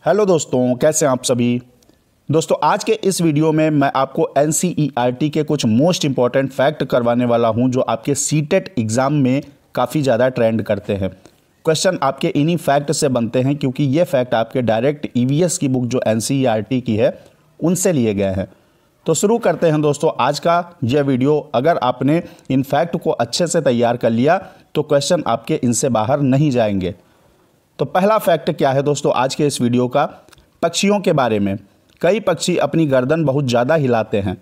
Hello दोस्तों, कैसे हैं आप सभी। दोस्तों आज के इस वीडियो में मैं आपको एनसीईआरटी के कुछ मोस्ट इंपॉर्टेंट फैक्ट करवाने वाला हूं जो आपके सीटेट एग्ज़ाम में काफ़ी ज़्यादा ट्रेंड करते हैं। क्वेश्चन आपके इन्हीं फैक्ट से बनते हैं क्योंकि ये फैक्ट आपके डायरेक्ट ईवीएस की बुक जो एनसीईआरटी की है उनसे लिए गए हैं। तो शुरू करते हैं दोस्तों आज का यह वीडियो। अगर आपने इन फैक्ट को अच्छे से तैयार कर लिया तो क्वेश्चन आपके इनसे बाहर नहीं जाएंगे। तो पहला फैक्ट क्या है दोस्तों आज के इस वीडियो का, पक्षियों के बारे में। कई पक्षी अपनी गर्दन बहुत ज़्यादा हिलाते हैं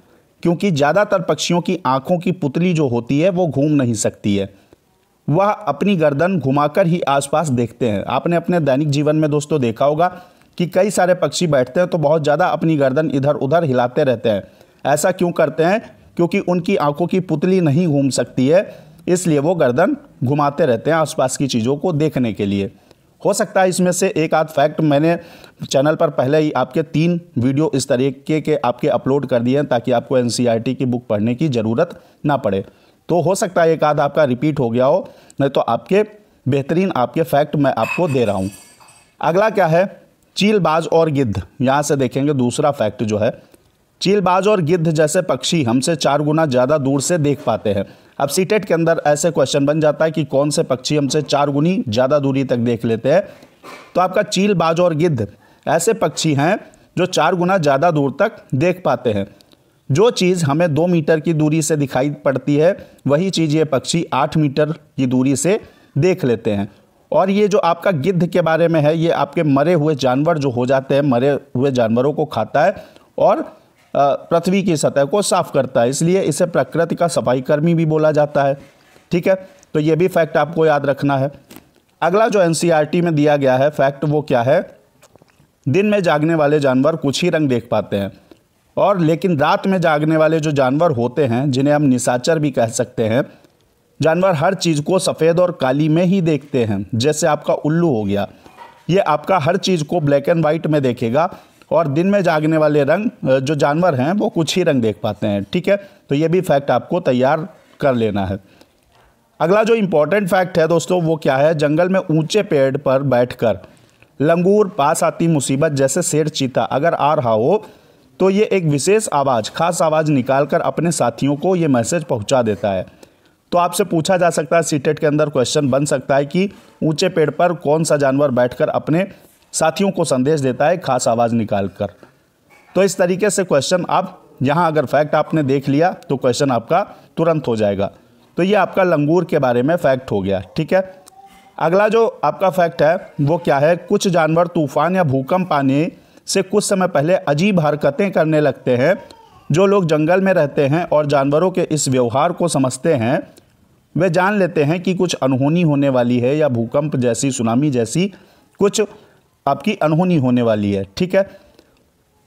क्योंकि ज़्यादातर पक्षियों की आंखों की पुतली जो होती है वो घूम नहीं सकती है, वह अपनी गर्दन घुमाकर ही आसपास देखते हैं। आपने अपने दैनिक जीवन में दोस्तों देखा होगा कि कई सारे पक्षी बैठते हैं तो बहुत ज़्यादा अपनी गर्दन इधर उधर हिलाते रहते हैं। ऐसा क्यों करते हैं? क्योंकि उनकी आंखों की पुतली नहीं घूम सकती है, इसलिए वो गर्दन घुमाते रहते हैं आसपास की चीज़ों को देखने के लिए। हो सकता है इसमें से एक आध फैक्ट मैंने चैनल पर पहले ही आपके 3 वीडियो इस तरीके के आपके अपलोड कर दिए हैं ताकि आपको एनसीईआरटी की बुक पढ़ने की ज़रूरत ना पड़े। तो हो सकता है एक आध आपका रिपीट हो गया हो, नहीं तो आपके बेहतरीन आपके फैक्ट मैं आपको दे रहा हूँ। अगला क्या है, चीलबाज और गिद्ध। यहाँ से देखेंगे दूसरा फैक्ट जो है, चीलबाज और गिद्ध जैसे पक्षी हमसे 4 गुना ज़्यादा दूर से देख पाते हैं। अब सीटेट के अंदर ऐसे क्वेश्चन बन जाता है कि कौन से पक्षी हमसे 4 गुनी ज़्यादा दूरी तक देख लेते हैं। तो आपका चीलबाज और गिद्ध ऐसे पक्षी हैं जो 4 गुना ज़्यादा दूर तक देख पाते हैं। जो चीज़ हमें 2 मीटर की दूरी से दिखाई पड़ती है वही चीज़ ये पक्षी 8 मीटर की दूरी से देख लेते हैं। और ये जो आपका गिद्ध के बारे में है, ये आपके मरे हुए जानवर जो हो जाते हैं, मरे हुए जानवरों को खाता है और पृथ्वी की सतह को साफ करता है, इसलिए इसे प्रकृति का सफाई कर्मी भी बोला जाता है। ठीक है, तो ये भी फैक्ट आपको याद रखना है। अगला जो एनसीईआरटी में दिया गया है फैक्ट वो क्या है, दिन में जागने वाले जानवर कुछ ही रंग देख पाते हैं और लेकिन रात में जागने वाले जो जानवर होते हैं जिन्हें हम निशाचर भी कह सकते हैं, जानवर हर चीज़ को सफ़ेद और काली में ही देखते हैं। जैसे आपका उल्लू हो गया, ये आपका हर चीज़ को ब्लैक एंड वाइट में देखेगा और दिन में जागने वाले रंग जो जानवर हैं वो कुछ ही रंग देख पाते हैं। ठीक है, तो ये भी फैक्ट आपको तैयार कर लेना है। अगला जो इम्पोर्टेंट फैक्ट है दोस्तों वो क्या है, जंगल में ऊंचे पेड़ पर बैठकर लंगूर, पास आती मुसीबत जैसे शेर चीता अगर आ रहा हो तो ये एक विशेष आवाज़, खास आवाज़ निकालकर अपने साथियों को ये मैसेज पहुंचा देता है। तो आपसे पूछा जा सकता है, सीटेट के अंदर क्वेश्चन बन सकता है कि ऊंचे पेड़ पर कौन सा जानवर बैठकर अपने साथियों को संदेश देता है खास आवाज़ निकालकर। तो इस तरीके से क्वेश्चन आप यहाँ अगर फैक्ट आपने देख लिया तो क्वेश्चन आपका तुरंत हो जाएगा। तो ये आपका लंगूर के बारे में फैक्ट हो गया। ठीक है, अगला जो आपका फैक्ट है वो क्या है, कुछ जानवर तूफान या भूकंप आने से कुछ समय पहले अजीब हरकतें करने लगते हैं। जो लोग जंगल में रहते हैं और जानवरों के इस व्यवहार को समझते हैं वे जान लेते हैं कि कुछ अनहोनी होने वाली है या भूकंप जैसी, सुनामी जैसी कुछ आपकी अनहोनी होने वाली है। ठीक है,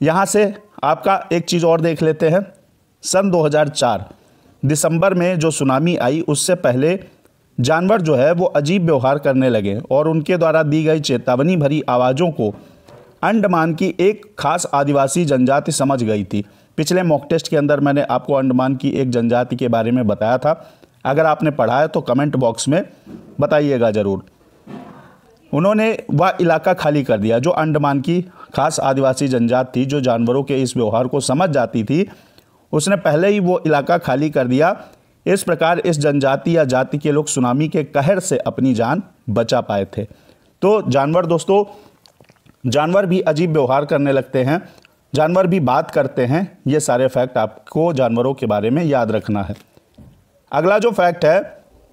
यहाँ से आपका एक चीज़ और देख लेते हैं। सन 2004 दिसंबर में जो सुनामी आई उससे पहले जानवर जो है वो अजीब व्यवहार करने लगे और उनके द्वारा दी गई चेतावनी भरी आवाज़ों को अंडमान की एक खास आदिवासी जनजाति समझ गई थी। पिछले मॉक टेस्ट के अंदर मैंने आपको अंडमान की एक जनजाति के बारे में बताया था, अगर आपने पढ़ा है तो कमेंट बॉक्स में बताइएगा ज़रूर। उन्होंने वह इलाका खाली कर दिया। जो अंडमान की खास आदिवासी जनजाति थी जो जानवरों के इस व्यवहार को समझ जाती थी, उसने पहले ही वो इलाका खाली कर दिया। इस प्रकार इस जनजाति या जाति के लोग सुनामी के कहर से अपनी जान बचा पाए थे। तो जानवर दोस्तों, जानवर भी अजीब व्यवहार करने लगते हैं, जानवर भी बात करते हैं। ये सारे फैक्ट आपको जानवरों के बारे में याद रखना है। अगला जो फैक्ट है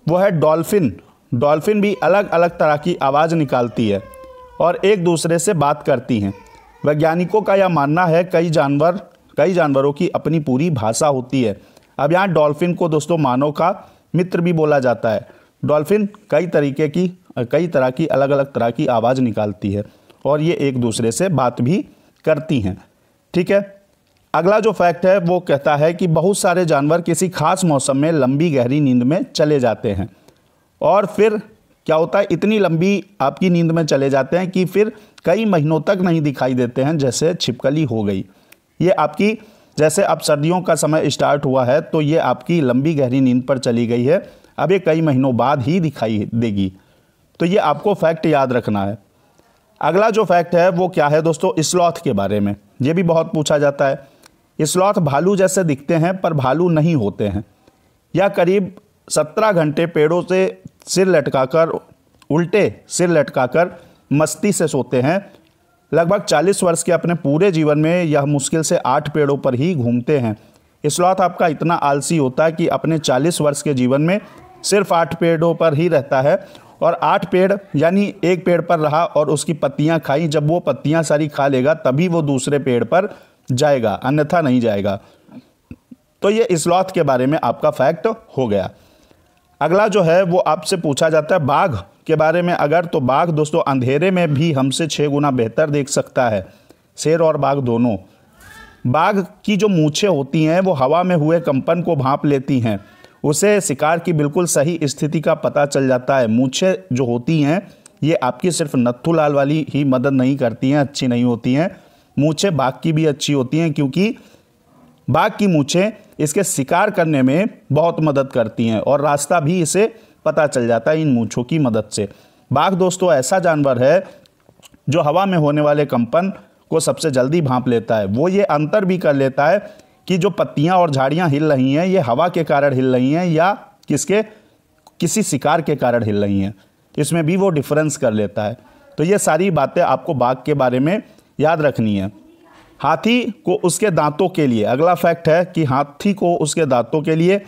वो है डॉल्फिन। डॉल्फिन भी अलग अलग तरह की आवाज़ निकालती है और एक दूसरे से बात करती हैं। वैज्ञानिकों का यह मानना है कई जानवरों की अपनी पूरी भाषा होती है। अब यहाँ डॉल्फिन को दोस्तों मानव का मित्र भी बोला जाता है। डॉल्फिन कई तरह की अलग अलग तरह की आवाज़ निकालती है और ये एक दूसरे से बात भी करती हैं। ठीक है, अगला जो फैक्ट है वो कहता है कि बहुत सारे जानवर किसी खास मौसम में लंबी गहरी नींद में चले जाते हैं और फिर क्या होता है, इतनी लंबी आपकी नींद में चले जाते हैं कि फिर कई महीनों तक नहीं दिखाई देते हैं। जैसे छिपकली हो गई, ये आपकी जैसे अब सर्दियों का समय स्टार्ट हुआ है तो ये आपकी लंबी गहरी नींद पर चली गई है, अब ये कई महीनों बाद ही दिखाई देगी। तो ये आपको फैक्ट याद रखना है। अगला जो फैक्ट है वो क्या है दोस्तों, स्लॉथ के बारे में। ये भी बहुत पूछा जाता है। स्लॉथ भालू जैसे दिखते हैं पर भालू नहीं होते हैं। यह करीब 17 घंटे पेड़ों से सिर लटकाकर, उल्टे सिर लटकाकर मस्ती से सोते हैं। लगभग 40 वर्ष के अपने पूरे जीवन में यह मुश्किल से 8 पेड़ों पर ही घूमते हैं। स्लॉथ आपका इतना आलसी होता है कि अपने 40 वर्ष के जीवन में सिर्फ 8 पेड़ों पर ही रहता है, और 8 पेड़ यानी एक पेड़ पर रहा और उसकी पत्तियां खाई। जब वो पत्तियां सारी खा लेगा तभी वो दूसरे पेड़ पर जाएगा, अन्यथा नहीं जाएगा। तो ये स्लॉथ के बारे में आपका फैक्ट हो गया। अगला जो है वो आपसे पूछा जाता है बाघ के बारे में। अगर तो बाघ दोस्तों अंधेरे में भी हमसे 6 गुना बेहतर देख सकता है, शेर और बाघ दोनों। बाघ की जो मूंछें होती हैं वो हवा में हुए कंपन को भांप लेती हैं, उसे शिकार की बिल्कुल सही स्थिति का पता चल जाता है। मूंछें जो होती हैं ये आपकी सिर्फ नत्थूलाल वाली ही मदद नहीं करती हैं, अच्छी नहीं होती हैं। मूंछें बाघ की भी अच्छी होती हैं, क्योंकि बाघ की मूंछें इसके शिकार करने में बहुत मदद करती हैं और रास्ता भी इसे पता चल जाता है इन मूंछों की मदद से। बाघ दोस्तों ऐसा जानवर है जो हवा में होने वाले कंपन को सबसे जल्दी भांप लेता है। वो ये अंतर भी कर लेता है कि जो पत्तियां और झाड़ियां हिल रही हैं ये हवा के कारण हिल रही हैं या किसी शिकार के कारण हिल रही हैं, इसमें भी वो डिफरेंस कर लेता है। तो ये सारी बातें आपको बाघ के बारे में याद रखनी है। हाथी को उसके दांतों के लिए, अगला फैक्ट है कि हाथी को उसके दांतों के लिए,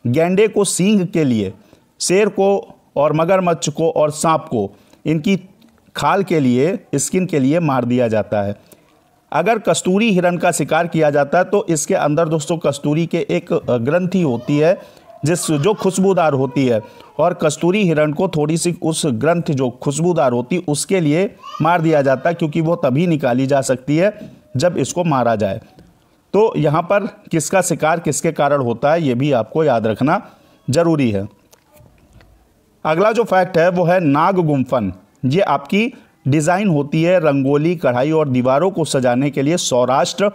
गैंडे को सींग के लिए, शेर को और मगरमच्छ को और सांप को इनकी खाल के लिए, स्किन के लिए मार दिया जाता है। अगर कस्तूरी हिरण का शिकार किया जाता है तो इसके अंदर दोस्तों कस्तूरी के एक ग्रंथि होती है जो खुशबूदार होती है, और कस्तूरी हिरण को थोड़ी सी उस ग्रंथि जो खुशबूदार होती उसके लिए मार दिया जाता है, क्योंकि वो तभी निकाली जा सकती है जब इसको मारा जाए। तो यहाँ पर किसका शिकार किसके कारण होता है ये भी आपको याद रखना जरूरी है। अगला जो फैक्ट है वो है नाग गुम्फन। ये आपकी डिज़ाइन होती है रंगोली, कढ़ाई और दीवारों को सजाने के लिए सौराष्ट्र,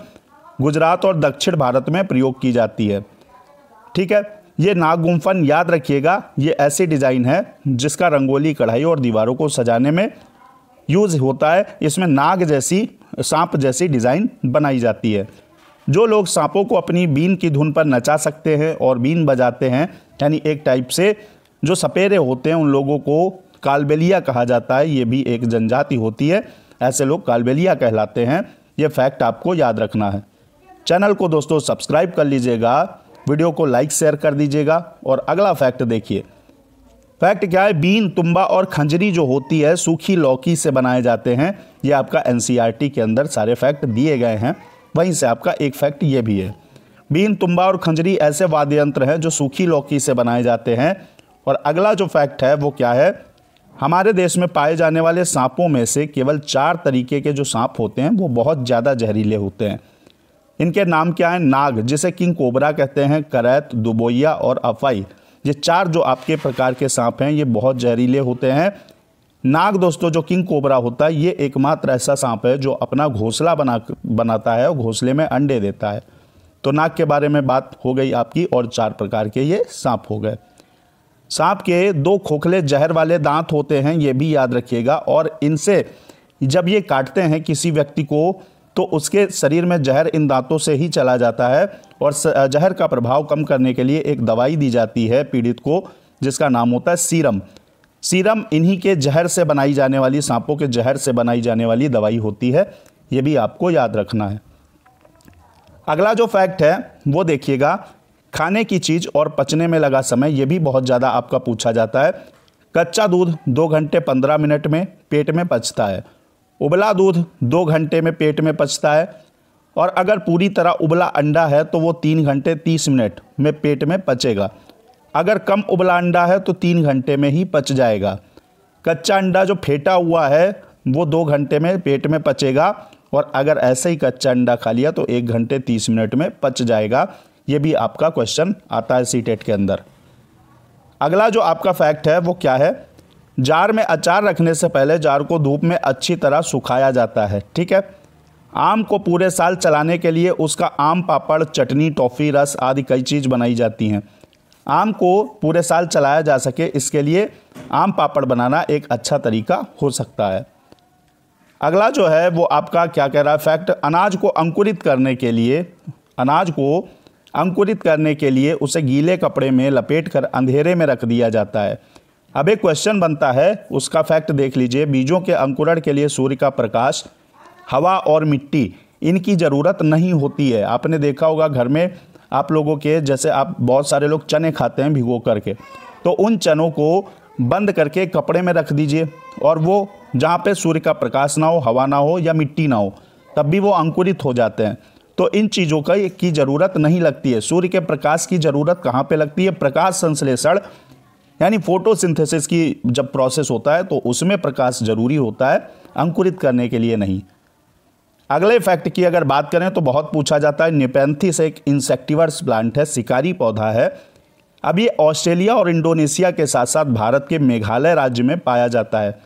गुजरात और दक्षिण भारत में प्रयोग की जाती है। ठीक है, ये नाग गुम्फन याद रखिएगा, ये ऐसी डिज़ाइन है जिसका रंगोली, कढ़ाई और दीवारों को सजाने में यूज़ होता है। इसमें नाग जैसी, सांप जैसी डिज़ाइन बनाई जाती है। जो लोग सांपों को अपनी बीन की धुन पर नचा सकते हैं और बीन बजाते हैं, यानी एक टाइप से जो सपेरे होते हैं उन लोगों को कालबेलिया कहा जाता है। ये भी एक जनजाति होती है, ऐसे लोग कालबेलिया कहलाते हैं। ये फैक्ट आपको याद रखना है। चैनल को दोस्तों सब्सक्राइब कर लीजिएगा, वीडियो को लाइक शेयर कर दीजिएगा। और अगला फैक्ट देखिए, फैक्ट क्या है, बीन, तुम्बा और खंजरी जो होती है सूखी लौकी से बनाए जाते हैं। ये आपका एनसीईआरटी के अंदर सारे फैक्ट दिए गए हैं, वहीं से आपका एक फैक्ट ये भी है। बीन, तुम्बा और खंजरी ऐसे वाद्य यंत्र हैं जो सूखी लौकी से बनाए जाते हैं। और अगला जो फैक्ट है वो क्या है, हमारे देश में पाए जाने वाले सांपों में से केवल 4 तरीके के जो सांप होते हैं वो बहुत ज़्यादा जहरीले होते हैं। इनके नाम क्या हैं, नाग जिसे किंग कोबरा कहते हैं, करैत, दुबोइया और अफाई। ये 4 जो आपके प्रकार के सांप हैं ये बहुत जहरीले होते हैं। नाग दोस्तों जो किंग कोबरा होता है ये एकमात्र ऐसा सांप है जो अपना घोंसला बनाता है और घोंसले में अंडे देता है। तो नाग के बारे में बात हो गई आपकी, और 4 प्रकार के ये सांप हो गए। सांप के 2 खोखले जहर वाले दांत होते हैं, ये भी याद रखिएगा। और इनसे जब ये काटते हैं किसी व्यक्ति को तो उसके शरीर में जहर इन दांतों से ही चला जाता है। और जहर का प्रभाव कम करने के लिए एक दवाई दी जाती है पीड़ित को, जिसका नाम होता है सीरम। सीरम इन्हीं के जहर से बनाई जाने वाली, सांपों के जहर से बनाई जाने वाली दवाई होती है। ये भी आपको याद रखना है। अगला जो फैक्ट है वो देखिएगा, खाने की चीज़ और पचने में लगा समय, ये भी बहुत ज़्यादा आपका पूछा जाता है। कच्चा दूध 2 घंटे 15 मिनट में पेट में पचता है। उबला दूध 2 घंटे में पेट में पचता है। और अगर पूरी तरह उबला अंडा है तो वो 3 घंटे 30 मिनट में पेट में पचेगा। अगर कम उबला अंडा है तो 3 घंटे में ही पच जाएगा। कच्चा अंडा जो फेंटा हुआ है वो 2 घंटे में पेट में पचेगा। और अगर ऐसे ही कच्चा अंडा खा लिया तो 1 घंटे 30 मिनट में पच जाएगा। ये भी आपका क्वेश्चन आता है सीटेट के अंदर। अगला जो आपका फैक्ट है वो क्या है, जार में अचार रखने से पहले जार को धूप में अच्छी तरह सुखाया जाता है। ठीक है, आम को पूरे साल चलाने के लिए उसका आम पापड़, चटनी, टॉफ़ी, रस आदि कई चीज़ बनाई जाती हैं। आम को पूरे साल चलाया जा सके इसके लिए आम पापड़ बनाना एक अच्छा तरीका हो सकता है। अगला जो है वो आपका क्या कह रहा है फैक्ट, अनाज को अंकुरित करने के लिए उसे गीले कपड़े में लपेट कर अंधेरे में रख दिया जाता है। अब एक क्वेश्चन बनता है, उसका फैक्ट देख लीजिए। बीजों के अंकुरण के लिए सूर्य का प्रकाश, हवा और मिट्टी, इनकी ज़रूरत नहीं होती है। आपने देखा होगा घर में आप लोगों के, जैसे आप बहुत सारे लोग चने खाते हैं भिगो करके, तो उन चनों को बंद करके कपड़े में रख दीजिए और वो जहाँ पे सूर्य का प्रकाश ना हो, हवा ना हो या मिट्टी ना हो, तब भी वो अंकुरित हो जाते हैं। तो इन चीज़ों की ज़रूरत नहीं लगती है। सूर्य के प्रकाश की ज़रूरत कहाँ पे लगती है? प्रकाश संश्लेषण यानी फोटोसिंथेसिस की जब प्रोसेस होता है तो उसमें प्रकाश जरूरी होता है, अंकुरित करने के लिए नहीं। अगले फैक्ट की अगर बात करें तो बहुत पूछा जाता है। नेपेंथिस एक इंसेक्टिवर्स प्लांट है, शिकारी पौधा है। अब ये ऑस्ट्रेलिया और इंडोनेशिया के साथ साथ भारत के मेघालय राज्य में पाया जाता है।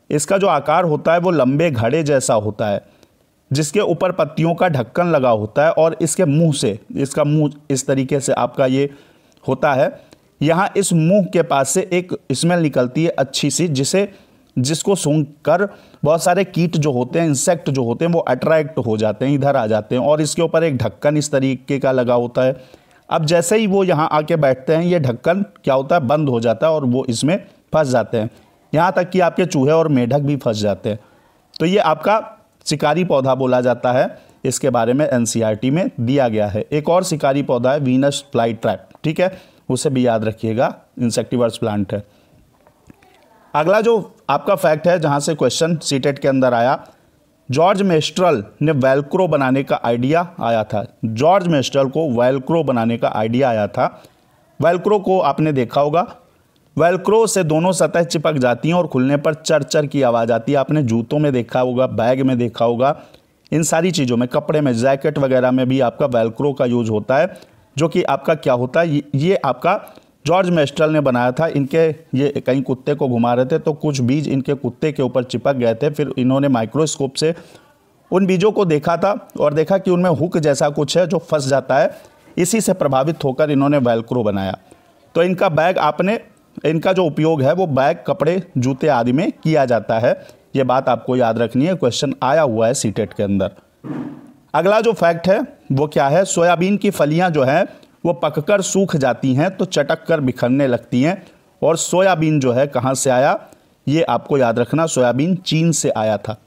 इसका जो आकार होता है वो लंबे घड़े जैसा होता है, जिसके ऊपर पत्तियों का ढक्कन लगा होता है और इसके मुंह से, इसका मुंह इस तरीके से आपका ये होता है। यहाँ इस मुंह के पास से एक स्मेल निकलती है अच्छी सी, जिसको सूंघकर बहुत सारे कीट जो होते हैं, इंसेक्ट जो होते हैं, वो अट्रैक्ट हो जाते हैं, इधर आ जाते हैं। और इसके ऊपर एक ढक्कन इस तरीके का लगा होता है। अब जैसे ही वो यहाँ आके बैठते हैं, ये ढक्कन क्या होता है, बंद हो जाता है और वो इसमें फंस जाते हैं। यहाँ तक कि आपके चूहे और मेढक भी फंस जाते हैं। तो ये आपका शिकारी पौधा बोला जाता है। इसके बारे में एनसीईआरटी में दिया गया है। एक और शिकारी पौधा है वीनस फ्लाई ट्रैप, ठीक है, उसे भी याद रखिएगा, इंसेक्टिवर्स प्लांट है। अगला जो आपका फैक्ट है, जहाँ से क्वेश्चन सीटेट के अंदर आया, जॉर्ज मेस्ट्रल ने वेलक्रो बनाने का आइडिया आया था। जॉर्ज मेस्ट्रल को वेलक्रो बनाने का आइडिया आया था। वेलक्रो को आपने देखा होगा, वेलक्रो से दोनों सतह चिपक जाती हैं और खुलने पर चर चर की आवाज़ आती है। आपने जूतों में देखा होगा, बैग में देखा होगा, इन सारी चीज़ों में, कपड़े में, जैकेट वगैरह में भी आपका वेलक्रो का यूज होता है, जो कि आपका क्या होता है, ये आपका जॉर्ज मेस्ट्रल ने बनाया था। इनके ये कहीं कुत्ते को घुमा रहे थे तो कुछ बीज इनके कुत्ते के ऊपर चिपक गए थे। फिर इन्होंने माइक्रोस्कोप से उन बीजों को देखा था और देखा कि उनमें हुक जैसा कुछ है जो फंस जाता है। इसी से प्रभावित होकर इन्होंने वेलक्रो बनाया। तो इनका बैग इनका जो उपयोग है वो बैग, कपड़े, जूते आदि में किया जाता है। ये बात आपको याद रखनी है, क्वेश्चन आया हुआ है सीटेट के अंदर। अगला जो फैक्ट है वो क्या है, सोयाबीन की फलियां जो हैं वो पककर सूख जाती हैं तो चटक कर बिखरने लगती हैं। और सोयाबीन जो है कहाँ से आया, ये आपको याद रखना, सोयाबीन चीन से आया था।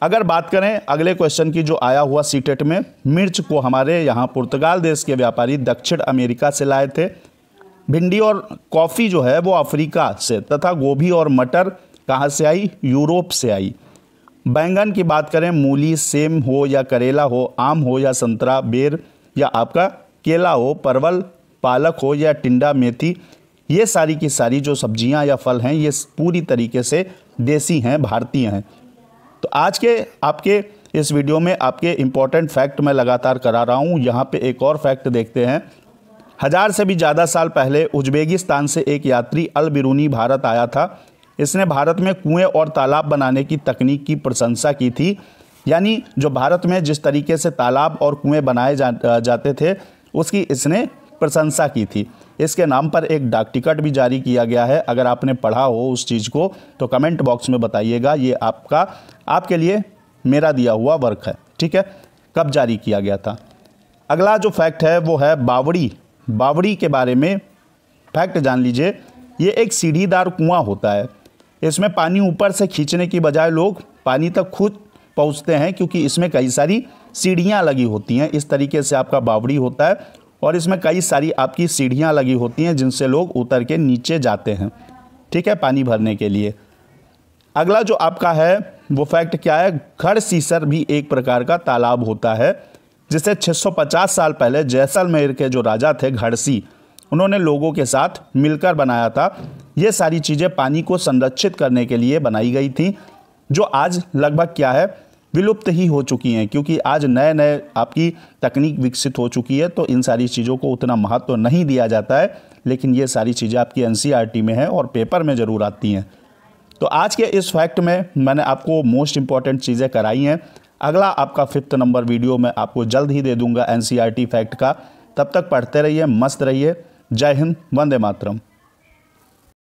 अगर बात करें अगले क्वेश्चन की जो आया हुआ सीटेट में, मिर्च को हमारे यहाँ पुर्तगाल देश के व्यापारी दक्षिण अमेरिका से लाए थे। भिंडी और कॉफ़ी जो है वो अफ्रीका से, तथा गोभी और मटर कहाँ से आई, यूरोप से आई। बैंगन की बात करें, मूली, सेम हो या करेला हो, आम हो या संतरा, बेर या आपका केला हो, परवल, पालक हो या टिंडा, मेथी, ये सारी की सारी जो सब्जियां या फल हैं ये पूरी तरीके से देसी हैं, भारतीय हैं। तो आज के आपके इस वीडियो में आपके इम्पॉर्टेंट फैक्ट मैं लगातार करा रहा हूँ। यहाँ पे एक और फैक्ट देखते हैं। 1000 से भी ज़्यादा साल पहले उज्बेकिस्तान से एक यात्री अल बिरूनी भारत आया था। इसने भारत में कुएं और तालाब बनाने की तकनीक की प्रशंसा की थी। यानी जो भारत में जिस तरीके से तालाब और कुएं बनाए जाते थे उसकी इसने प्रशंसा की थी। इसके नाम पर एक डाक टिकट भी जारी किया गया है। अगर आपने पढ़ा हो उस चीज़ को तो कमेंट बॉक्स में बताइएगा। ये आपके लिए मेरा दिया हुआ वर्क है, ठीक है, कब जारी किया गया था। अगला जो फैक्ट है वो है बावड़ी के बारे में फैक्ट जान लीजिए। ये एक सीढ़ीदार कुआं होता है। इसमें पानी ऊपर से खींचने की बजाय लोग पानी तक खुद पहुंचते हैं, क्योंकि इसमें कई सारी सीढ़ियां लगी होती हैं। इस तरीके से आपका बावड़ी होता है और इसमें कई सारी आपकी सीढ़ियां लगी होती हैं जिनसे लोग उतर के नीचे जाते हैं, ठीक है, पानी भरने के लिए। अगला जो आपका है वो फैक्ट क्या है, गढ़सीसर भी एक प्रकार का तालाब होता है जिसे 650 साल पहले जैसलमेर के जो राजा थे गढ़सी, उन्होंने लोगों के साथ मिलकर बनाया था। ये सारी चीज़ें पानी को संरक्षित करने के लिए बनाई गई थी, जो आज लगभग क्या है, विलुप्त ही हो चुकी हैं, क्योंकि आज नए आपकी तकनीक विकसित हो चुकी है। तो इन सारी चीज़ों को उतना महत्व नहीं दिया जाता है, लेकिन ये सारी चीज़ें आपकी एनसीईआरटी में है और पेपर में ज़रूर आती हैं। तो आज के इस फैक्ट में मैंने आपको मोस्ट इंपॉर्टेंट चीज़ें कराई हैं। अगला आपका 5th नंबर वीडियो मैं आपको जल्द ही दे दूंगा एनसीईआरटी फैक्ट का। तब तक पढ़ते रहिए, मस्त रहिए। जय हिंद, वंदे मातरम।